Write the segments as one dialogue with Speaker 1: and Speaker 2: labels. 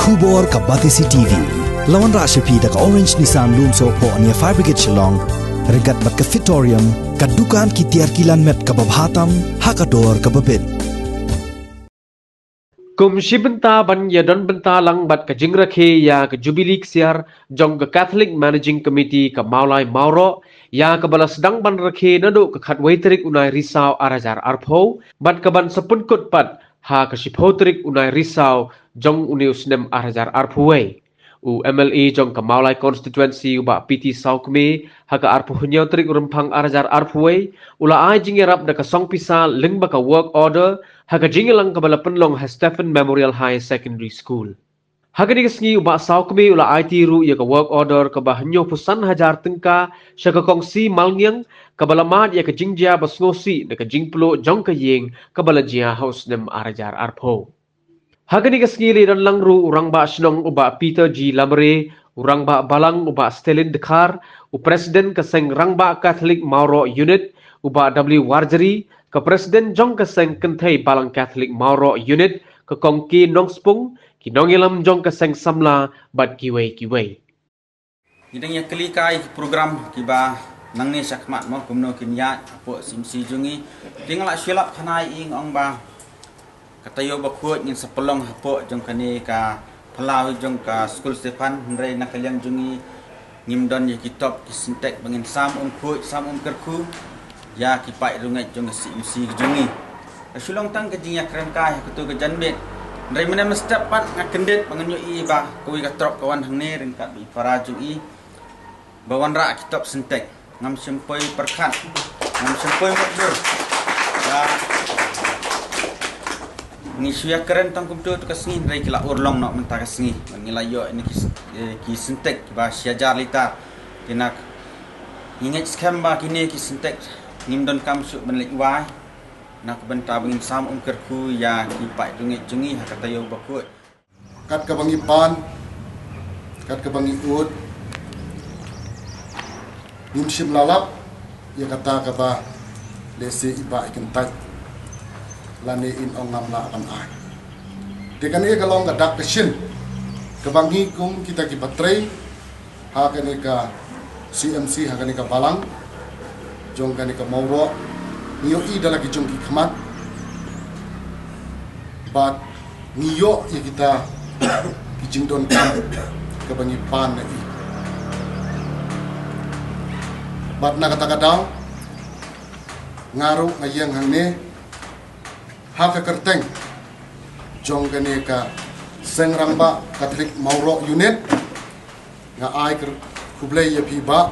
Speaker 1: Kubor ka Batisi TV. Lawan Rashapi da ka Orange Nissan Lumso po ania Fire Brigade Shillong. Regat bat ka Fitorium. Ka dukaan ki tiar kilan met ka babhatam. Hakador ka babin.
Speaker 2: Kumshi benta ban ya don benta lang bat ka jingrakhe ya ka Jubilee siar jong ka Catholic Managing Committee ka Maulai Mauro ya ka balas dang ban rakhe nado ka khatway terik unai risau arajar arpho bat ka ban sapunkut pat ha ka shiphoterik unai risau jong unius nem arajar arphuway u MLA jong ka Maulai constituency uba PT Saukme ha ka arphu hunyaw terik urempang arajar arphuway ula ai jingerap da ka songpisa ling ba ka work order haga jingelang kabala penlong ha Stephen Memorial High Secondary School. Haga digasngi uba saukme ula IT ru ya ka work order ka bahanyo pusan hajar tengka syaka kongsi malngyang kabala mad ya ka jingjia basngosi na ka jingplo jong ka yeng kabala jia house nem arajar arpo. Haga digasngi li dan langru urang ba snong uba Peter G. Lamre urang ba balang uba Stelin Dekar u Presiden ka seng rangba Catholic Mauro Unit uba W. Warjari ke Presiden Jong Keseng Kentai Balang Catholic Mauro Unit ke Kongki Nongspung ki Nongilam Jong Keseng Samla bat kiwei.
Speaker 3: Idang ya kelikai program kiba nangne sakmat mo kumno kinyat apo simsi jungi tingala silap khanai ing ong ba katayo bakut ngin sepelong apo jong kani ka phalau jong ka school Stefan hendrai nakaliang jungi ngimdon ya kitab kisintek bangin sam kerku ya kipai rungai jong si jungi sulong tang kejing ya kerangkai ketu kejanbet dari mana mestap pat ngakendet pangenyui ba kuwi katrop kawan hangne ringkat bi para jungi bawan ra kitab sintek ngam sempoi perkat ngam sempoi madur ya ni suya keren tang kumtu tu kasngi dari kila urlong nok mentah kasngi ngilayo ini ki sintek ba siajar lita tinak ingat skam ba kini ki sintek ngimdon kam su benlik wai nak benta bengin sam kerku ya kipai dungit jungi hakatayo bakut
Speaker 4: kat ka bangi pan kat ka bangi ud nimshim lalap ya kata ka ba lese iba ikentat lane in ongam la akan ai tekan e kalong ka dak shin ka bangi kum kita ki batrei ha ka ne ka CMC ha ka ne ka balang jong ka ne ka Mauro niyo i dalagi jong ki khamat bat niyo ya kita kijing don kam ka bangi pan na i bat na kata daw ngaru ngayang hangne ha ka kerteng jong kane ka sengramba Catholic Mauro Unit nga ai kublay ya pi ba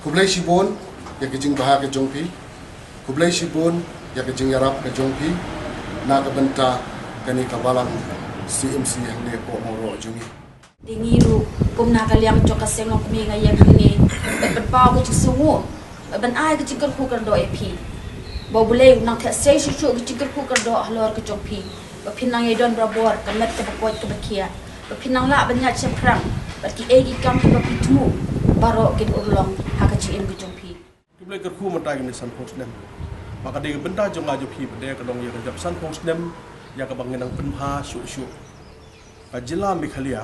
Speaker 4: kublay sibon ya kijing baha ka jong pi kublay sibon ya kijing yarap ka jong pi na ka benta kani ka balang CMC hangne po Mauro jungi
Speaker 5: dingiru kum na kaliang joka sengok mi ngayang hangne ben pau ko chisungu ben ai ka chikar ku kan do epi bo bulay nang tha sei shu ka chikar ku kan do halor ka jong pi ba pinang e don brabor ka met ka bakot ka bakia ba pinang la ban ya chem krang ba ki e gi kam ka pitmu baro kin urlong ha ka chi em ka jong pi
Speaker 6: kublay kerku matai ni san post nem maka de benda jong aju pi bede ka dong ya ka san post nem ya ka banginang penha shu ka jila mikhalia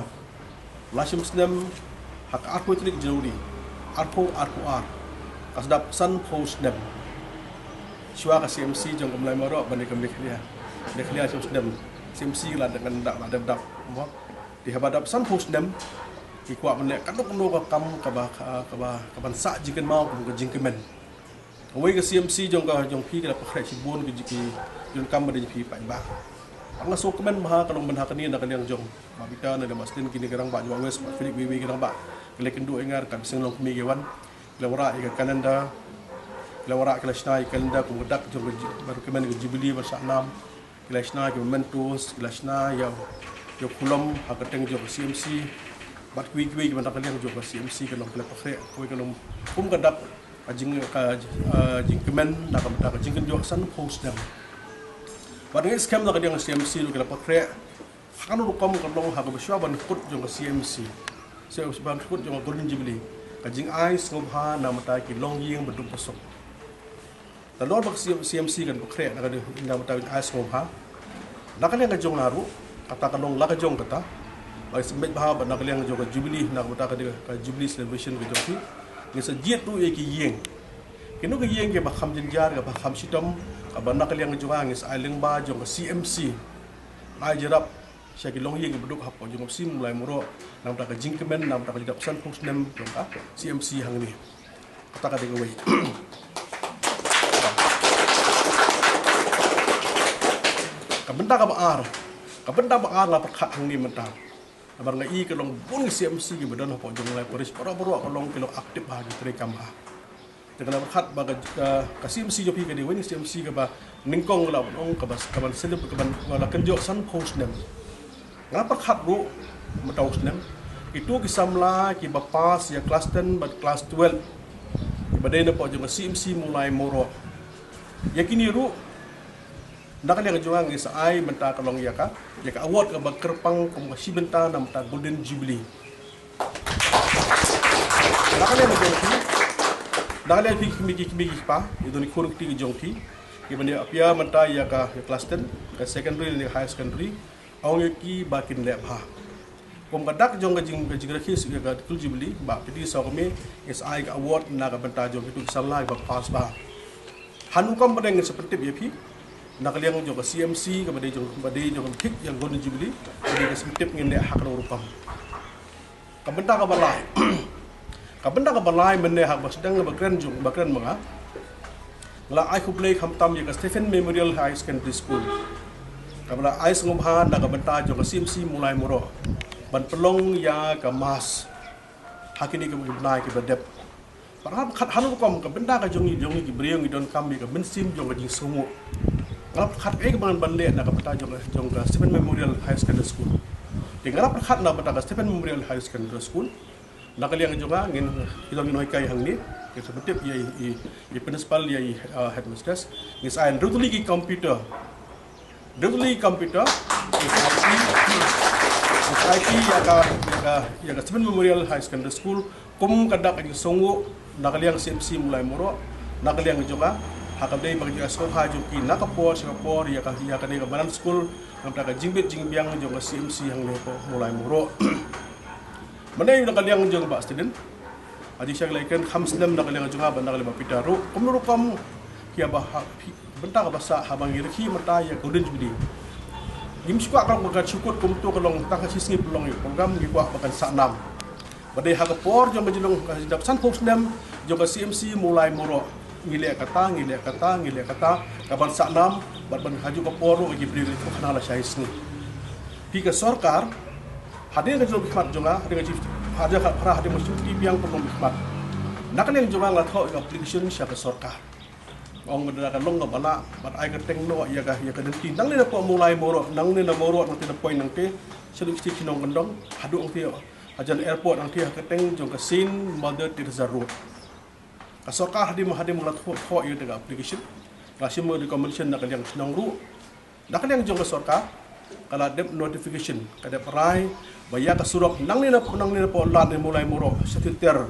Speaker 6: lashim snem hak arpo trik juri arpo kasdap san post nem shua ka CMC jong kamlai maro bani kam mikhalia shim snem CMC la dengan dak mo di habadap san post nem ki kwa ban le kadok no ka kam ka ban sa jiken mau ka jingkemen awai ka CMC jong pi ka pakhre sibon ki jiki jong kam bade pi pa ba ang so kemen maha kalong ben hakani na kaniang jong mabita na damastin kini garang ba jwa wes Philip wiwi garang ba leken do ingar kan sing long mi gewan lawara ika kalenda lawara klashna kalenda ku dak jong baru kemen ke Jubilee bersa 6 klashna ke mentos klashna ya yo kulom hakateng jong CMC bat kuwi ban kaniang jong CMC kalong kala pakhre ko kalong kum kadak ajing ka jingkemen na ka jingken jong san post dem Padahal skam na kadiang CMC lu kala pakre kan lu kam kalong ha ka beswa ban kut jong CMC ban kut jong golden Jubilee kajing ais ngobha na mata ki long ying bedum pasok talor bak CMC kan pakre na kadi na mata ais ngobha na kaniang ka jong naru kata kalong la ka jong kata ai sembet bah ba nak liang jo ka jubilee nak bata ka jubilee celebration ka jong ti ngi sa jiet tu e ki yeng kinu ka yeng ke ba kham jinjar ka ba kham sitom ka ba nak liang jo ngi sa leng ba jong ka CMC ai jerap syaki long yeng beduk hapo jong sim mulai muro nam ta ka jingkemen nam ta ka jap san pung snem jong ka CMC hang ni kata ka de wei benda ka baar la pakhat hang ni mentang abar ngai ke long bun CMC ke badan ho jong lai polis poro-poro ka long kilo aktif ha gi tre kam ha dengan pakhat ba ka CMC jo pi ke de wen CMC ke ba ningkong la ong ka bas ka ban seleb ka ban la kenjo san post nem ngapa pakhat bu metau nem itu ki samla ki ba pas ya kelas 10 ba kelas 12 badai na po jong CMC mulai moro yakini ru nak yang juang is ai menta kalong ya ka award ka bakerpang kum si benta nam ta golden jubilee nak yang juang ti nak yang bigi pa itu ni kurang ti jong ti ibani apia menta ya ka kelas 10 ka secondary ni high secondary ong ki bakin lep ha kum kadak jong jing rakhis ya ka golden jubilee ba pidi so kami is ai ka award na ka benta jong itu samla ba pass ba hanu kam badeng seperti bp nak liang jo CMC ke badai jo tik yang golden jubilee jadi ke sempit ngende hak rupam kabenta ka balai mende hak basdang bakren jung bakren manga la ai ku play kham tam ya Stephen Memorial High Secondary School kabla ai sngum ha nak kabenta jo CMC mulai muro ban pelong ya ka mas hakini ke bunai ke badep parham khat hanu kom kabenta ka jongi ki briong idon kam ka bensim jong ka jing sungu ngalap khat ke ban bande na ka pata jong ka Stephen Memorial High Secondary School di ngalap khat na pata ka Stephen Memorial High Secondary School nakaliang jonga ngin idong noi kai hang ni ke sebetip i principal ya headmistress ngis ain rutuli ki computer IT ya ka Stephen Memorial High Secondary School kum kadak ni songo nakaliang CMC mulai muro nakaliang jonga hakadai bagi aso haju ki nakapor Singapore ya ka ni ka banan school namta ka jingbiang jong CMC hang lepo mulai muro manai nakaliang jong ba student adi syang laikan khamslam nakaliang jong ba nakaliang pitaru kumuru kam kia ba benta ka basa habang irki mata ya golden jubilee dim sukwa ka bagat syukut kum tu kalong ta ka sisngi pelong program gi kwa bakan saknam badai hakapor jong bajilong ka dap san posnam jong CMC mulai muro ngile kata kaban saknam ban haju ka poro gi bri ko khana la shais ni pi ka sarkar hadir ka jo khmat jonga dengan chief haja ka phara hadir musti biang ko khmat nakal yang jonga la tho application sya ka sarkar ong medra ka long bala bat ai ka teng no ya ka denti nang ni po mulai moro nang ni na moro nang ti point nang te sedu sti kinong gondong hadu ong ti ajan airport nang ti ka teng jong ka sin Mother Teresa Road kasokah hadim lat ho yu dengan application rasim recommendation nak yang senang ru nak yang jong kasokah kala dep notification kada perai baya ka surok nang ni na po lat ni mulai muro setiter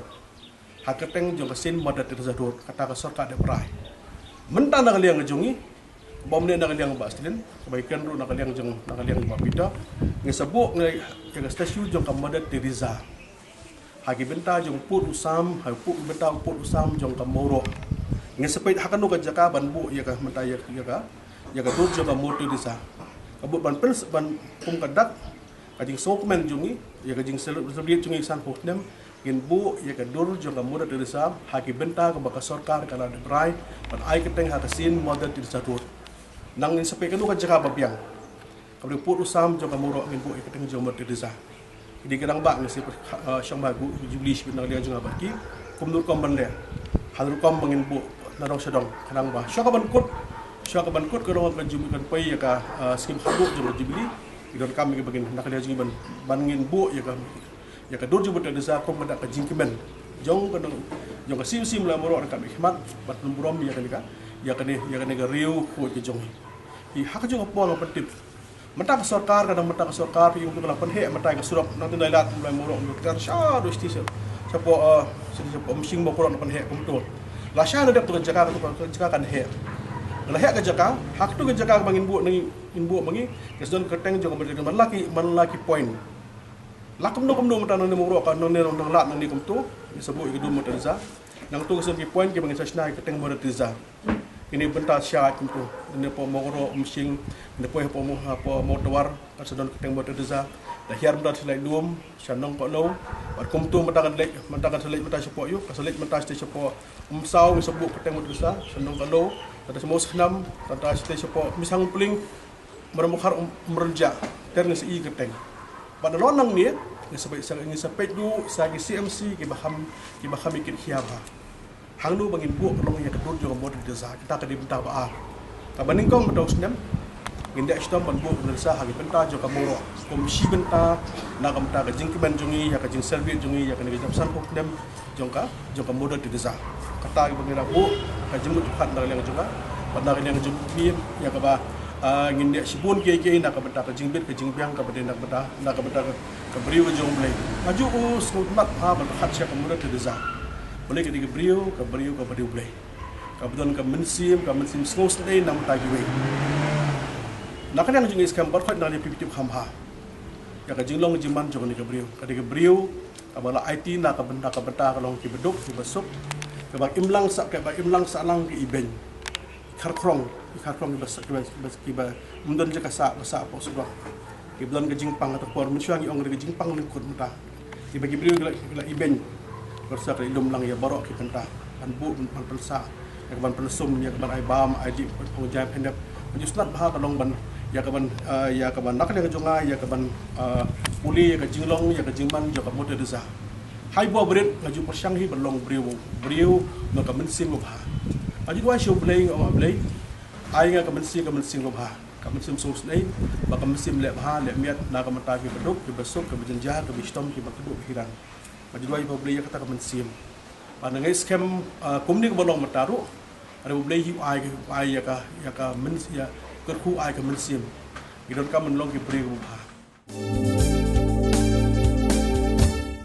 Speaker 6: hakateng jong kasin Mother Teresa Road kata kasokah dep perai mentan nak yang jongi bom ni nak yang ba student kebaikan ru nak yang ba pita ngesebuk ngai ke stasiun jong ka Mother Teresa hagi benta jong put usam benta put usam jong ka moro nge sepait hakanu ka jaka ban bu ya ka menta ya ka dur jong ka motor disa kabut ban pels ban pum kadak ka jing sokmen jongi ya ka jing selebrit jongi san hoknem ngin bu ya ka dur jong ka motor disa hagi benta ka baka sarkar kala de brai ban ai keteng ha ka sin Mother Teresa Road nang ni sepait kanu ka jaka babiang kabut put usam jong ka moro ngin bu ya keteng jong Mother Teresa di kadang bak nasi syang bagu jubilee sebenarnya dia juga bagi kumdur kom bende hadur kom bangin bu narong sedong kadang ba syaka ban kut ke dong kan jubilee kan pai ya ka skim habu juga jubilee idon kami bagin nak dia juga bangin bu ya ka dur jubilee desa kom benda ka jingkimen jong ka sim la moro ka hikmat bat lumburom ya ka ni ga riu ko ke jong i hak juga pol pentit mata ka sarkar pi untuk lapan he mata ka surok nanti dailat mulai murok dokter sya do sti sa po msing mo koron pan he kumtul la sya na dep to jaka kan he la he ka jaka hak tu ka jaka bangin bu ni inbu mangi kesdon keteng jong berdekat man laki point lakum no mata nang mo ro ka nang nang lat nang ni kum tu disebut ke dum terza nang tu kesdon ki point ki bangin sasna keteng mo terza ini bentar syarat kum tu ne po mo ro msing ne po mo tawar kesdon keteng mo terza dah hiar bentar selai dum syanong ko lo bat kum tu mata selai mata sepo yu selai mata sepo saw disebut keteng mo terza syanong ko lo tata semua senam tata stage sepo misang peling meremukar merenjak terus i keteng pada lonang ni ngi sampai du sagi CMC ki baham ikit hiaba hang nu bangin bu long ya kedun jo mod desa kita ka dibenta ba ka baning kong betul senam ginda stom ban bu desa hagi benta jo ka moro komisi benta na ka menta ka jing ki ban jungi ya ka jing servi jungi ya ka ni japsan pok dem jongka mod desa kata ki bangira bu ka jing tuhan na yang juga pada yang jumbi ya ka ba ngin dia sibun ke nak benda ke jingbit ke jingbiang ke benda nak benda ke beriu ke jong blai maju us mat ha ban khat sia ke muda ke deza boleh ke beriu ke beriu blai ke bedon ke mensim skos dei nam ta giwe nak yang jing iskam bar khat na ni pipitip hamha ya ke jinglong jiman jong ni ke beriu ke bala IT nak benda ke long ki beduk ki besuk ke ba imlang sa lang ki iben karkrong kiba mundon je kasa apa sudah kiblan ke jingpang atau por mensyang ong ke jingpang ni kut mata dibagi beliau gila iben bersa ke ilum lang ya barok ki penta an bu ban pelsa ya ban pelsum ya ban ai bam ai di pengjap hendap menjusnat bah kalong ban ya ke ban nak le jonga ya ke ban puli ya ke jinglong ya ke jingman jo ke mode desa hai bo berit ngaju persyang hi belong beriu no ke mensim bah aju dua show playing o play ai nga kamansi lo ba kamansim sos nei ba kamansim le ba le miat na kamata ki beduk ki besok ki bejenja ki bistom ki bakdu hiran aju dua iba play kata kamansim ana ngai scam kumni ko bolong mataru ada play hi ai ya ka men ya kerku ai kamansim gidon ka men long ki pre ba